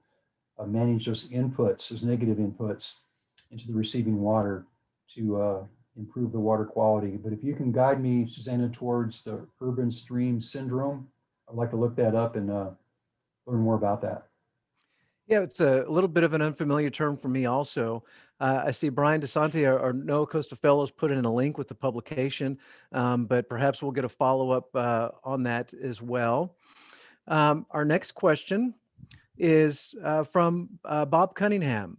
manage those inputs, those negative inputs into the receiving water to improve the water quality. But if you can guide me, Susanna, towards the urban stream syndrome, I'd like to look that up and learn more about that. Yeah, it's a little bit of an unfamiliar term for me also. I see Brian DeSanti, our NOAA Coastal Fellows, put in a link with the publication, but perhaps we'll get a follow-up on that as well. Our next question is from Bob Cunningham.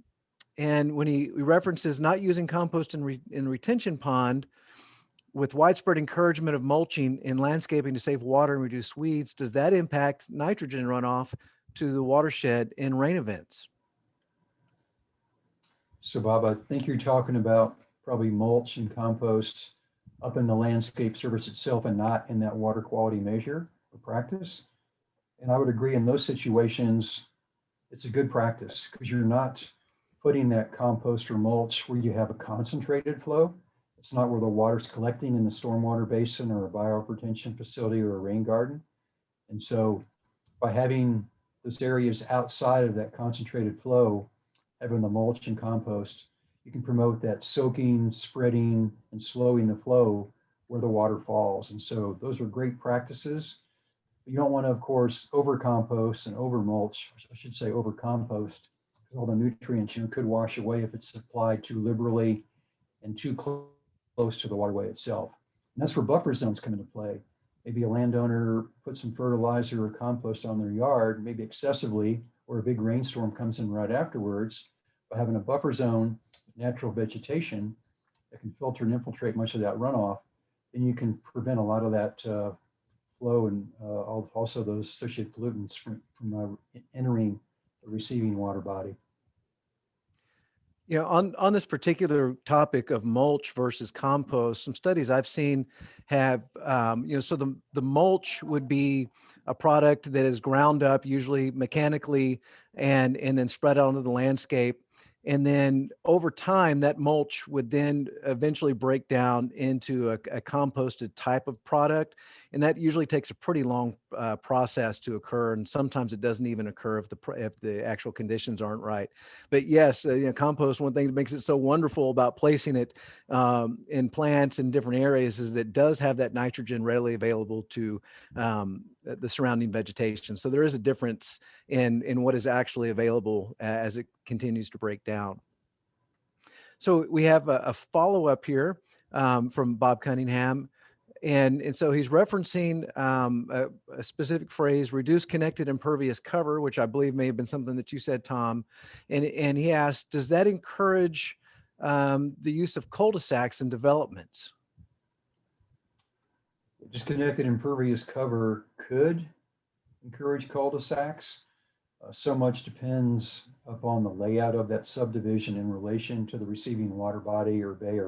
And when he references not using compost in retention pond, with widespread encouragement of mulching in landscaping to save water and reduce weeds, does that impact nitrogen runoff to the watershed in rain events? So Bob, I think you're talking about probably mulch and compost up in the landscape service itself and not in that water quality measure or practice. And I would agree in those situations, it's a good practice because you're not putting that compost or mulch where you have a concentrated flow. It's not where the water's collecting in the stormwater basin or a bioretention facility or a rain garden. And so by having those areas outside of that concentrated flow, having the mulch and compost, you can promote that soaking, spreading, and slowing the flow where the water falls. And so those are great practices. You don't want to, of course, over compost and over mulch, I should say over compost, because all the nutrients could wash away if it's applied too liberally and too close to the waterway itself. And that's where buffer zones come into play. Maybe a landowner puts some fertilizer or compost on their yard, maybe excessively, or a big rainstorm comes in right afterwards. By having a buffer zone, natural vegetation that can filter and infiltrate much of that runoff, then you can prevent a lot of that flow and also those associated pollutants from entering the receiving water body. You know, on this particular topic of mulch versus compost, some studies I've seen have, so the mulch would be a product that is ground up, usually mechanically, and then spread out onto the landscape. And then over time, that mulch would then eventually break down into a composted type of product. And that usually takes a pretty long process to occur. And sometimes it doesn't even occur if the actual conditions aren't right. But yes, compost, one thing that makes it so wonderful about placing it in plants in different areas is that it does have that nitrogen readily available to the surrounding vegetation. So there is a difference in what is actually available as it continues to break down. So we have a follow-up here from Bob Cunningham. And so he's referencing a specific phrase, reduce connected impervious cover, which I believe may have been something that you said, Tom. And he asked, does that encourage the use of cul-de-sacs in developments? Disconnected impervious cover could encourage cul-de-sacs. So much depends upon the layout of that subdivision in relation to the receiving water body or bay.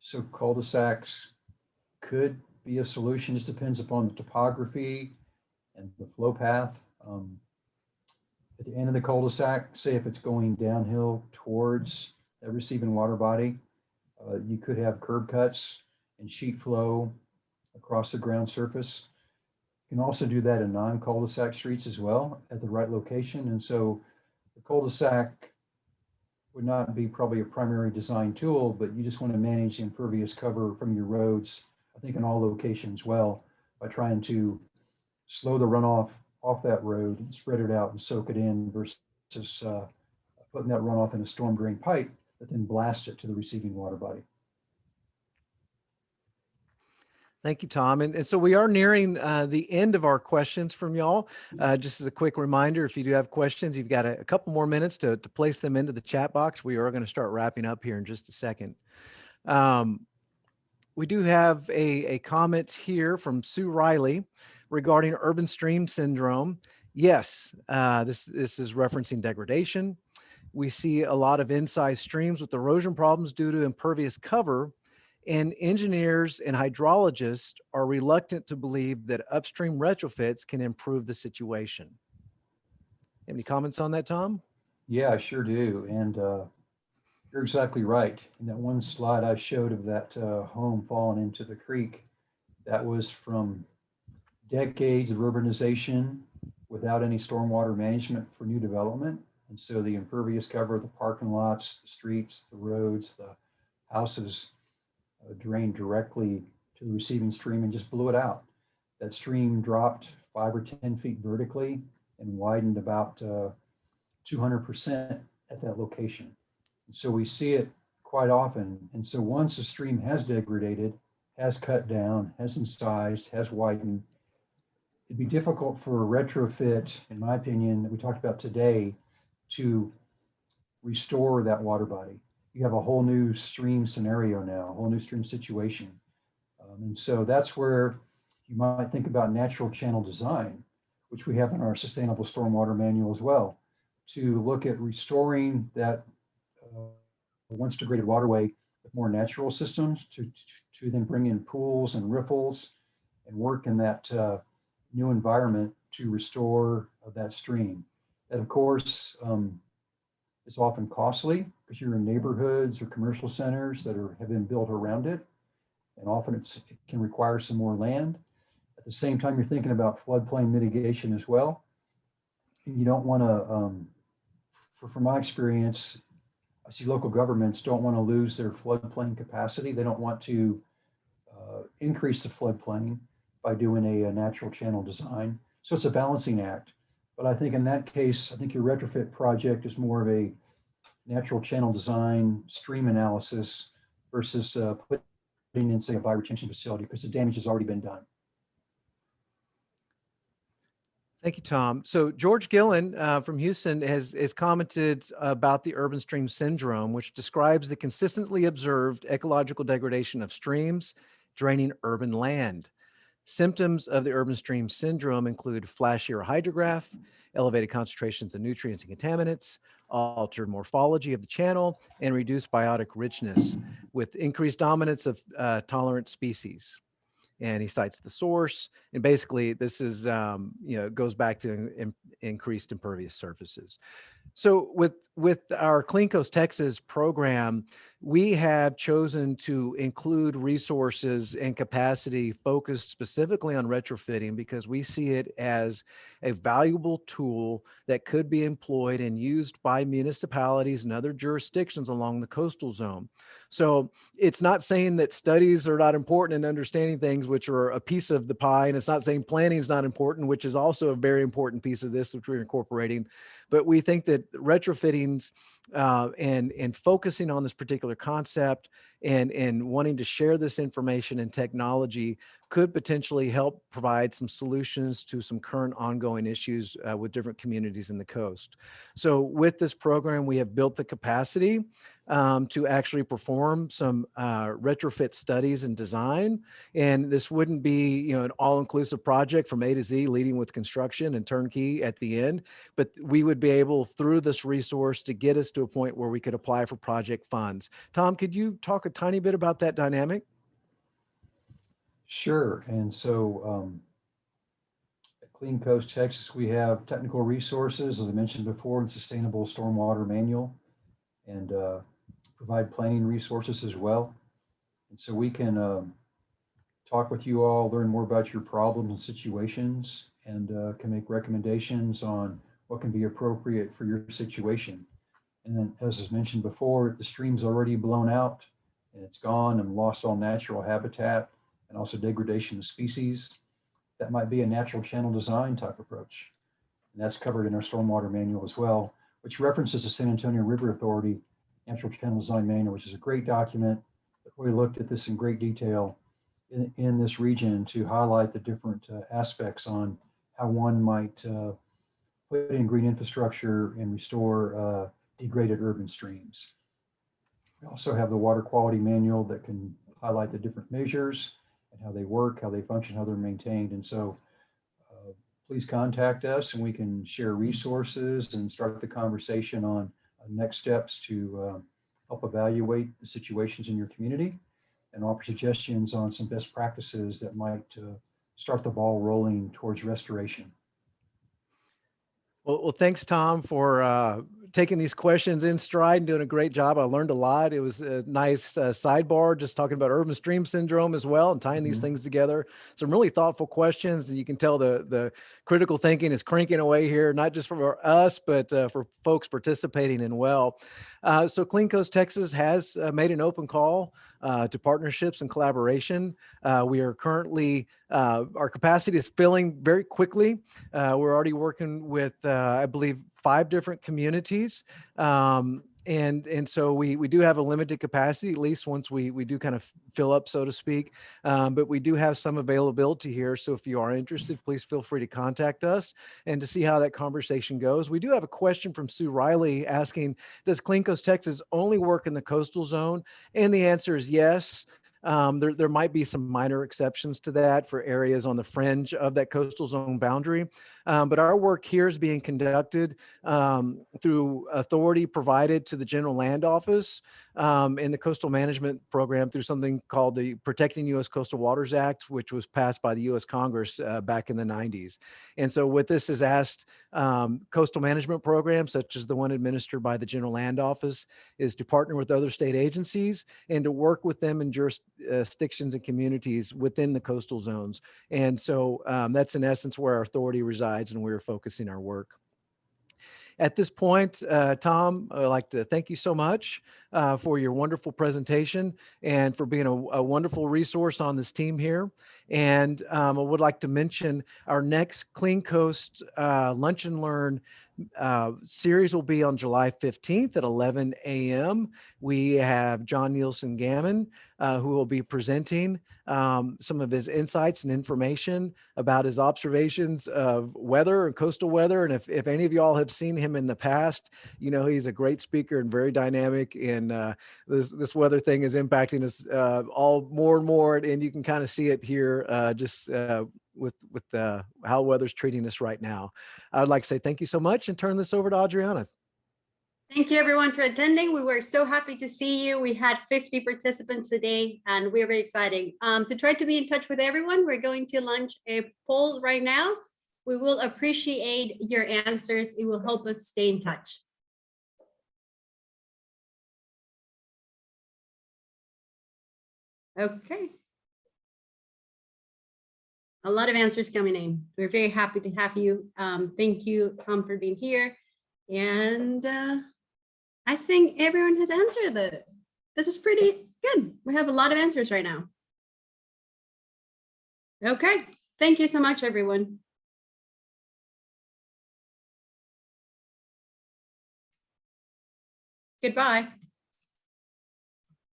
So cul-de-sacs could be a solution. Just depends upon the topography and the flow path. At the end of the cul-de-sac, say if it's going downhill towards that receiving water body, you could have curb cuts and sheet flow across the ground surface. You can also do that in non-cul-de-sac streets as well at the right location. And so the cul-de-sac would not be probably a primary design tool, but you just want to manage the impervious cover from your roads, I think in all locations well, by trying to slow the runoff off that road and spread it out and soak it in versus putting that runoff in a storm drain pipe that then blast it to the receiving water body. Thank you, Tom. And so we are nearing the end of our questions from y'all. Just as a quick reminder, if you do have questions, you've got a couple more minutes to place them into the chat box. We are going to start wrapping up here in just a second. We do have a comment here from Sue Riley regarding urban stream syndrome. Yes, this is referencing degradation. We see a lot of incised streams with erosion problems due to impervious cover, and engineers and hydrologists are reluctant to believe that upstream retrofits can improve the situation. Any comments on that, Tom? Yeah, I sure do. And you're exactly right. In that one slide I showed of that home falling into the creek, that was from decades of urbanization without any stormwater management for new development. And so the impervious cover of the parking lots, the streets, the roads, the houses drained directly to the receiving stream and just blew it out. That stream dropped 5 or 10 feet vertically and widened about 200% at that location. And so we see it quite often. And so once a stream has degraded, has cut down, has incised, has widened, it'd be difficult for a retrofit, in my opinion, that we talked about today, to restore that water body. You have a whole new stream scenario now, a whole new stream situation. And so that's where you might think about natural channel design, which we have in our sustainable stormwater manual as well, to look at restoring that once degraded waterway with more natural systems to then bring in pools and riffles and work in that new environment to restore that stream. And of course, it's often costly because you're in neighborhoods or commercial centers that have been built around it. And often it can require some more land. At the same time, you're thinking about floodplain mitigation as well. And you don't want to, from my experience, I see local governments don't want to lose their floodplain capacity. They don't want to increase the floodplain by doing a natural channel design. So it's a balancing act. But I think in that case, I think your retrofit project is more of a natural channel design, stream analysis versus putting in, say, a bioretention facility because the damage has already been done. Thank you, Tom. So George Gillen from Houston has commented about the urban stream syndrome, which describes the consistently observed ecological degradation of streams draining urban land. Symptoms of the urban stream syndrome include flashier hydrograph, elevated concentrations of nutrients and contaminants, altered morphology of the channel, and reduced biotic richness with increased dominance of tolerant species. And he cites the source. And basically this is, goes back to increased impervious surfaces. So with our Clean Coast Texas program, we have chosen to include resources and capacity focused specifically on retrofitting because we see it as a valuable tool that could be employed and used by municipalities and other jurisdictions along the coastal zone. So it's not saying that studies are not important in understanding things, which are a piece of the pie, and it's not saying planning is not important, which is also a very important piece of this, which we're incorporating. But we think that retrofittings and focusing on this particular concept and wanting to share this information and technology could potentially help provide some solutions to some current ongoing issues with different communities in the coast. So with this program, we have built the capacity to actually perform some retrofit studies and design. And this wouldn't be, an all-inclusive project from A to Z, leading with construction and turnkey at the end, but we would be able through this resource to get us to a point where we could apply for project funds. Tom, could you talk a tiny bit about that dynamic? Sure. And so at Clean Coast, Texas, we have technical resources, as I mentioned before, the Sustainable Stormwater Manual, and provide planning resources as well. And so we can talk with you all, learn more about your problems and situations, and can make recommendations on what can be appropriate for your situation. And then, as was mentioned before, if the stream's already blown out and it's gone and lost all natural habitat and also degradation of species, that might be a natural channel design type approach. And that's covered in our stormwater manual as well, which references the San Antonio River Authority Natural Channel Design Manual, which is a great document. We looked at this in great detail in this region to highlight the different aspects on how one might put in green infrastructure and restore degraded urban streams. We also have the water quality manual that can highlight the different measures and how they work, how they function, how they're maintained. And so please contact us and we can share resources and start the conversation on next steps to help evaluate the situations in your community and offer suggestions on some best practices that might start the ball rolling towards restoration. Well, thanks, Tom, for taking these questions in stride and doing a great job. I learned a lot. It was a nice sidebar, just talking about urban stream syndrome as well and tying these things together. Some really thoughtful questions, and you can tell the critical thinking is cranking away here, not just for us, but for folks participating in well. So Clean Coast, Texas has made an open call to partnerships and collaboration. We are currently, our capacity is filling very quickly. We're already working with, I believe, 5 different communities. And so we do have a limited capacity, at least once we do kind of fill up, so to speak. But we do have some availability here. So if you are interested, please feel free to contact us and to see how that conversation goes. We do have a question from Sue Riley asking, does Clean Coast, Texas only work in the coastal zone? And the answer is yes. There might be some minor exceptions to that for areas on the fringe of that coastal zone boundary. But our work here is being conducted through authority provided to the General Land Office in the Coastal Management Program through something called the Protecting U.S. Coastal Waters Act, which was passed by the U.S. Congress back in the 90s. And so what this has asked coastal management programs, such as the one administered by the General Land Office, is to partner with other state agencies and to work with them in jurisdictions and communities within the coastal zones. And so that's in essence where our authority resides and we're focusing our work. At this point, Tom, I'd like to thank you so much for your wonderful presentation and for being a wonderful resource on this team here. And I would like to mention our next Clean Coast Lunch and Learn series will be on July 15th at 11 a.m. We have John Nielsen Gammon, who will be presenting some of his insights and information about his observations of weather and coastal weather. And if any of y'all have seen him in the past, you know, he's a great speaker and very dynamic. And this weather thing is impacting us all more and more. And you can kind of see it here with how weather's treating us right now. I would like to say thank you so much and turn this over to Adriana. Thank you everyone for attending. We were so happy to see you. We had 50 participants today and we're very exciting. To try to be in touch with everyone, we're going to launch a poll right now. We will appreciate your answers. It will help us stay in touch. Okay. A lot of answers coming in. We're very happy to have you. Thank you, Tom, for being here. And I think everyone has answered it. This is pretty good. We have a lot of answers right now. Okay. Thank you so much, everyone. Goodbye.